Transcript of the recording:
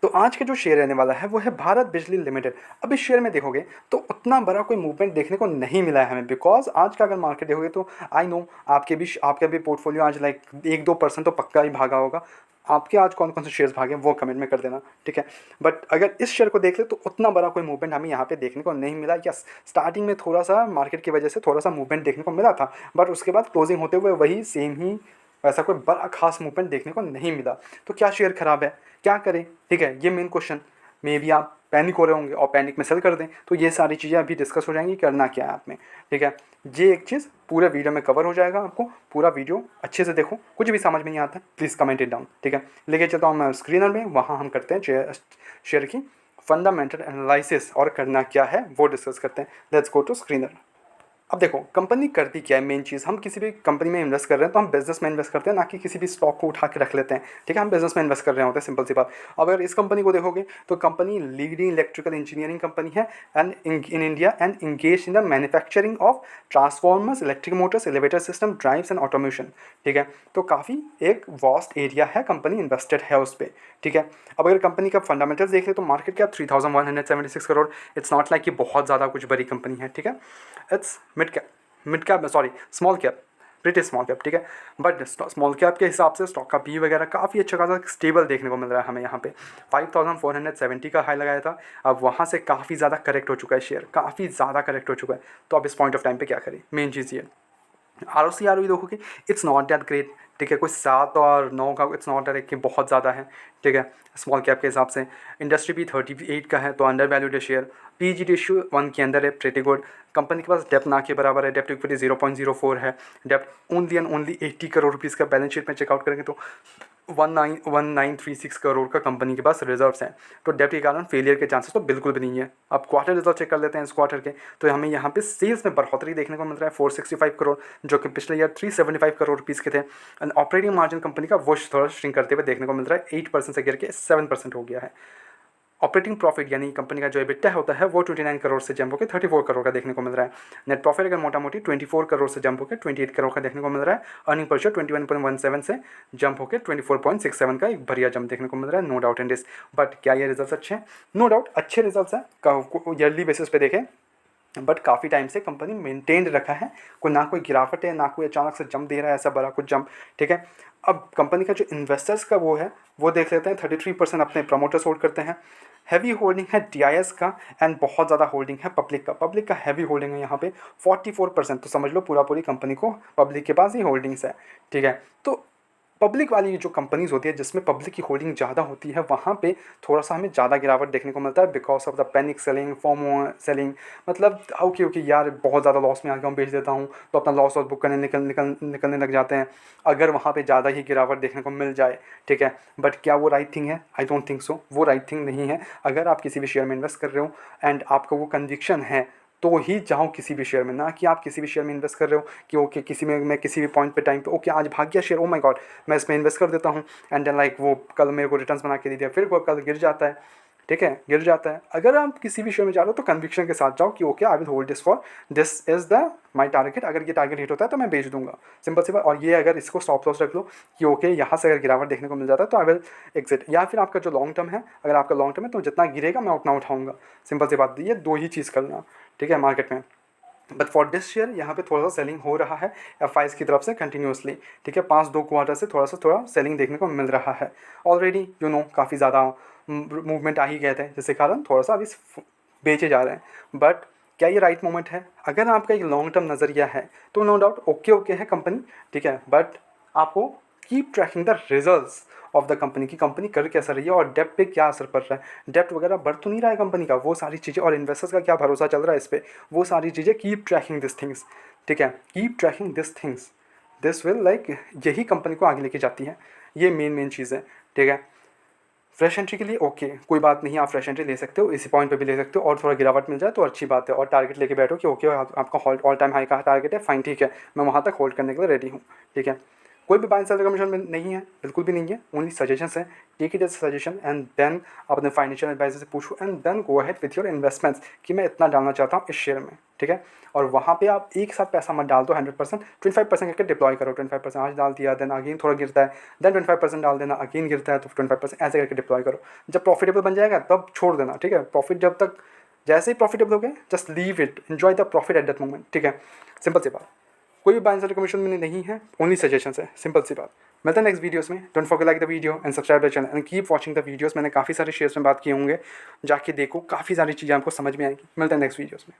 तो आज का जो शेयर रहने वाला है वो है भारत बिजली लिमिटेड। अब इस शेयर में देखोगे तो उतना बड़ा कोई मूवमेंट देखने को नहीं मिला है हमें, बिकॉज आज का अगर मार्केट देखोगे तो आई नो आपके भी पोर्टफोलियो आज लाइक 1-2% तो पक्का ही भागा होगा। आपके आज कौन कौन से शेयर्स भागे वो कमेंट में कर देना, ठीक है। बट अगर इस शेयर को देख ले तो उतना बड़ा कोई मूवमेंट हमें यहाँ पे देखने को नहीं मिला। यस, स्टार्टिंग में थोड़ा सा मार्केट की वजह से थोड़ा सा मूवमेंट देखने को मिला था, बट उसके बाद क्लोजिंग होते हुए वही सेम ही, वैसा कोई बड़ा खास मूवमेंट देखने को नहीं मिला। तो क्या शेयर खराब है, क्या करें, ठीक है, ये मेन क्वेश्चन। मे भी आप पैनिक हो रहे होंगे और पैनिक में सेल कर दें, तो ये सारी चीज़ें अभी डिस्कस हो जाएंगी, करना क्या है आप में, ठीक है। ये एक चीज़ पूरे वीडियो में कवर हो जाएगा, आपको पूरा वीडियो अच्छे से देखो। कुछ भी समझ में नहीं आता प्लीज़ कमेंट इट डाउन, ठीक है। लेके चलता हूँ मैं स्क्रीनर में, वहाँ हम करते हैं शेयर की फंडामेंटल एनालिसिस और करना क्या है वो डिस्कस करते हैं। Let's go to screener. अब देखो कंपनी करती क्या है, मेन चीज़, हम किसी भी कंपनी में इन्वेस्ट कर रहे हैं तो हम बिजनेस में इन्वेस्ट करते हैं, ना कि किसी भी स्टॉक को उठा के रख लेते हैं, ठीक है। हम बिजनेस में इन्वेस्ट कर रहे होते हैं, सिंपल सी बात। अब अगर इस कंपनी को देखोगे तो company leading electrical engineering company है and in India and engage in the manufacturing of transformers, electric motors, elevator system, drives and automation, ठीक है। तो काफ़ी एक वास्ट एरिया है, कंपनी इन्वेस्टेड है उस पर, ठीक है। अब अगर कंपनी का फंडामेंटल्स देख ले तो market cap 3176 crore. It's not like कि बहुत ज़्यादा कुछ बड़ी कंपनी है, ठीक है। It's mid cap sorry small cap, pretty small cap, ठीक है। बट स्मॉल कैप के हिसाब से स्टॉक का पी वगैरह काफ़ी अच्छा खासा स्टेबल देखने को मिल रहा है हमें यहाँ पे। 5470 का हाई लगाया था, अब वहाँ से काफ़ी ज़्यादा करेक्ट हो चुका है शेयर, काफ़ी ज़्यादा करेक्ट हो चुका है। तो अब इस पॉइंट ऑफ टाइम पे क्या करें, मेन चीज़ ये। ROE देखोगे इट्स नॉट दैट ग्रेट, ठीक है। कोई 7 और 9 का इट्स नॉट दैट कि बहुत ज़्यादा है, ठीक है, स्मॉल कैप के हिसाब से। इंडस्ट्री भी 38 का है, तो अंडर वैल्यूड है शेयर। PG रेशियो 1 के अंदर है, प्रेटी गुड। कंपनी के पास डेप्ट ना के बराबर है, डेप्ट इक्विटी 0.04 है। डेप्ट only and only 80 crore rupees का बैलेंस शीट में चेकआउट करेंगे तो 1936 करोड़ का कंपनी के पास रिजर्व्स हैं। तो डेप्ट के कारण फेलियर के चांसेस तो बिल्कुल भी नहीं है। अब क्वार्टर रिजल्ट चेक कर लेते हैं इस क्वार्टर के, तो हमें यहाँ पे सेल्स में बढ़ोतरी देखने को मिल रहा है 465 करोड़, जो कि पिछले ईयर 375 करोड़ रुपीज़ के थे। एंड ऑपरेटिंग मार्जिन कंपनी का वो थोड़ा श्रिंक करते हुए देखने को मिल रहा है, 8% से गिर के 7% हो गया है। ऑपरेटिंग प्रॉफिट यानी कंपनी का जो EBITDA होता है वो 29 करोड़ से जंप होकर 34 करोड़ का देखने को मिल रहा है। नेट प्रॉफिट अगर मोटा मोटी 24 करोड़ से जंप होकर 28 करोड़ का देखने को मिल रहा है। अर्निंग पर शेयर 21.17 से जंप होकर 24.67 का एक बढ़िया जंप देखने को मिल रहा है, no doubt in this. But क्या ये रिजल्ट अच्छे हैं? नो डाउट अच्छे रिजल्ट हैं, ईयरली बेसिस पे देखें, बट काफ़ी टाइम से कंपनी मेंटेन्ड रखा है, कोई ना कोई गिरावट है, ना कोई अचानक से जंप दे रहा है ऐसा बड़ा कुछ जंप, ठीक है। अब कंपनी का जो इन्वेस्टर्स का वो है वो देख लेते हैं। 33% अपने प्रमोटर्स होल्ड करते हैं। हैवी होल्डिंग है DIS का एंड बहुत ज़्यादा होल्डिंग है पब्लिक का हैवी होल्डिंग है यहाँ पे 44%। तो समझ लो पूरा पूरी कंपनी को पब्लिक के पास ही होल्डिंग्स है, ठीक है। तो पब्लिक वाली जो कंपनीज़ होती है जिसमें पब्लिक की होल्डिंग ज़्यादा होती है, वहाँ पे थोड़ा सा हमें ज़्यादा गिरावट देखने को मिलता है because of the panic selling, FOMO selling. मतलब ओके यार बहुत ज़्यादा लॉस में आ गया हूँ, बेच देता हूँ, तो अपना लॉस बुक करने निकलने लग जाते हैं अगर वहाँ पे ज़्यादा ही गिरावट देखने को मिल जाए, ठीक है। बट क्या वो राइट थिंग है? आई डोंट थिंक सो, वो राइट थिंग नहीं है। अगर आप किसी भी शेयर में इन्वेस्ट कर रहे हो एंड आपको वो कन्विक्शन है तो ही जाओ किसी भी शेयर में, ना कि आप किसी भी शेयर में इन्वेस्ट कर रहे हो कि ओके किसी में मैं किसी भी पॉइंट पे टाइम पे ओके आज भाग गया शेयर, ओ माय गॉड मैं इसमें इन्वेस्ट कर देता हूँ एंड देन लाइक वो कल मेरे को रिटर्न्स बना के दे दिया, फिर वो कल गिर जाता है, ठीक है, गिर जाता है। अगर आप किसी भी शेयर में जा रहे हो तो कन्विक्शन के साथ जाओ कि okay I will hold this for this is the my target, अगर ये टारगेट हिट होता है तो मैं बेच दूंगा, सिंपल सी बात। और ये अगर इसको स्टॉप लॉस रख लो कि ओके यहाँ से अगर गिरावट देखने को मिल जाता है तो आई विल एग्जिट। या फिर आपका जो लॉन्ग टर्म है, अगर आपका लॉन्ग टर्म है तो जितना गिरेगा मैं उतना उठाऊंगा, सिंपल सी बात। ये दो ही चीज़ करना, ठीक है, मार्केट में। बट फॉर दिस शेयर यहाँ पे थोड़ा सा सेलिंग हो रहा है FIs की तरफ से कंटिन्यूसली, ठीक है। 5-2 क्वार्टर से थोड़ा सेलिंग देखने को मिल रहा है ऑलरेडी, काफ़ी ज़्यादा मूवमेंट आ ही गए थे जिसके कारण थोड़ा सा अभी बेचे जा रहे हैं। बट क्या ये राइट मोमेंट है? अगर आपका एक लॉन्ग टर्म नज़रिया है तो नो डाउट ओके है कंपनी, ठीक है। बट आपको keep tracking the results of the company की कंपनी कर कैसा रही है और डेप्ट पे क्या असर पड़ रहा है। डेप्ट वगैरह बढ़ तो नहीं रहा है कंपनी का, वो सारी चीज़ें, और इन्वेस्टर्स का क्या भरोसा चल रहा है इस पर, वो सारी चीज़ें कीप ट्रैकिंग दिस थिंग्स, ठीक है, keep trekking this things, this will like यही कंपनी को आगे लेके जाती है। ये मेन चीज़ है, ठीक है। फ्रेश एंट्री के लिए ओके कोई बात नहीं, आप फ्रेश एंट्री ले सकते हो, इसी पॉइंट पे भी ले सकते हो, और थोड़ा गिरावट मिल जाए तो अच्छी बात है। और टारगेट लेके बैठो कि ओके आपका ऑल टाइम हाई का टारगेट है, फाइन ठीक है, मैं वहाँ तक होल्ड करने के लिए रेडी हूँ, ठीक है। कोई भी बाय एंड सेल रिकमेंडेशन में नहीं है, बिल्कुल भी नहीं है, ओनली सजेशंस है। Take it as suggestion and then आप अपने फाइनेंशियल एडवाइजर से पूछो and then go ahead with your investments कि मैं इतना डालना चाहता हूँ इस शेयर में, ठीक है। और वहाँ पे आप एक साथ पैसा मत डाल दो 100%, 25% करके डिप्लॉय करो। 25% आज डाल दिया, देन अगेन थोड़ा गिरता है, देन 25% डाल देना, अगेन गिरता है तो 25% ऐसे करके डिप्लॉय करो। जब प्रॉफिटेबल बन जाएगा तब छोड़ देना, ठीक है। प्रॉफिट जब तक, जैसे ही प्रॉफिटेबल हो गए just leave it, enjoy the profit at that moment, ठीक है। सिंपल सी बात, कोई भी बाय एंड सेल रिकमेंडेशन में नहीं है, ओनली सजेशंस है, सिंपल सी बात। मिलते हैं नेक्स्ट वीडियोस में। Don't forget like the video and subscribe the channel and keep watching the videos. मैंने काफ़ी सारे शेयर्स में बात किए होंगे, जाके देखो, काफ़ी सारी चीज़ें आपको समझ में आएगी। मिलते हैं नेक्स्ट वीडियोस में।